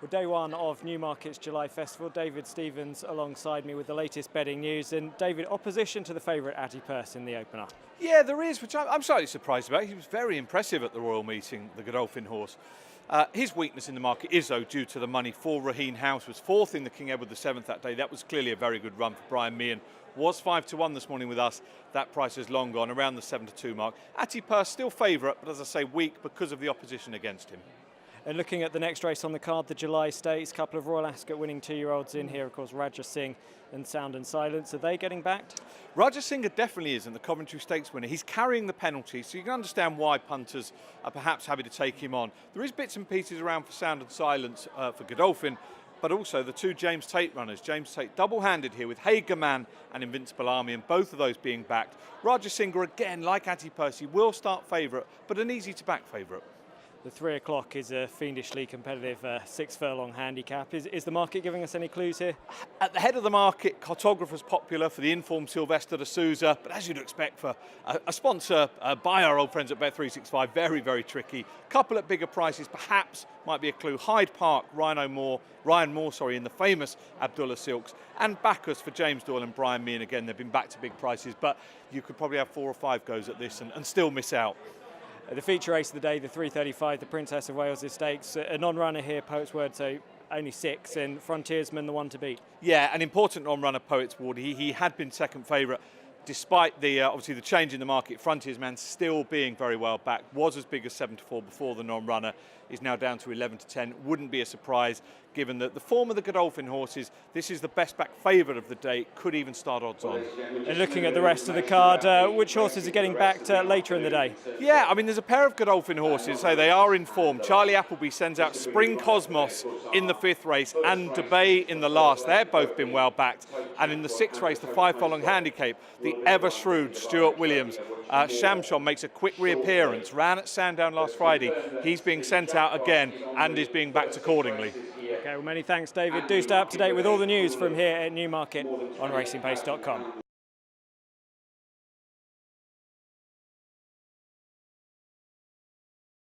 Well, day one of Newmarket's July Festival. David Stevens alongside me with the latest betting news. And David, opposition to the favourite Atty Purse in the opener. Yeah, there is, which I'm slightly surprised about. He was very impressive at the Royal Meeting, the Godolphin horse. His weakness in the market is, though, due to the money. For Raheen House was fourth in the King Edward VII that day. That was clearly a very good run for Brian Meehan. Was 5-1 this morning with us. That price has long gone, around the 7-2 mark. Atty Purse still favourite, but as I say, weak because of the opposition against him. And looking at the next race on the card, the July Stakes, a couple of Royal Ascot winning 2-year-olds in here, of course, Raja Singh and Sound and Silence. Are they getting backed? Raja Singh definitely isn't the Coventry Stakes winner. He's carrying the penalty, so you can understand why punters are perhaps happy to take him on. There is bits and pieces around for Sound and Silence for Godolphin, but also the two James Tate runners. James Tate double-handed here with Hager Man and Invincible Army, and both of those being backed. Raja Singh, again, like Atty Purse, will start favourite, but an easy-to-back favourite. The 3 o'clock is a fiendishly competitive 6-furlong handicap. Is the market giving us any clues here? At the head of the market, Cartographer's popular for the informed Sylvester de Souza, but as you'd expect for a sponsor by our old friends at Bet365, very, very tricky. Couple at bigger prices, perhaps might be a clue. Hyde Park, Ryan Moore, in the famous Abdullah Silks, and Bacchus for James Doyle and Brian Meehan. Again, they've been back to big prices, but you could probably have 4 or 5 goes at this and still miss out. The feature race of the day, the 3:35, the Princess of Wales Stakes, a non-runner here, Poet's Word, so only 6, and Frontiersman the one to beat. Yeah, an important non-runner, Poet's Ward. He had been second favourite. Despite the obviously the change in the market, Frontiersman still being very well backed. Was as big as 7-4 before the non-runner, is now down to 11-10. Wouldn't be a surprise given that the form of the Godolphin horses. This is the best back favourite of the day. Could even start odds on. And looking at the rest of the card, which horses are getting backed later in the day? Yeah, I mean there's a pair of Godolphin horses, so they are in form. Charlie Appleby sends out Spring Cosmos in the 5th race and Debay in the last. They've both been well backed. And in the 6th race, the 5-furlong handicap, the ever shrewd Stuart Williams. Shamshon makes a quick reappearance, ran at Sandown last Friday. He's being sent out again and is being backed accordingly. Okay, well, many thanks, David. Do stay up to date with all the news from here at Newmarket on racingpace.com.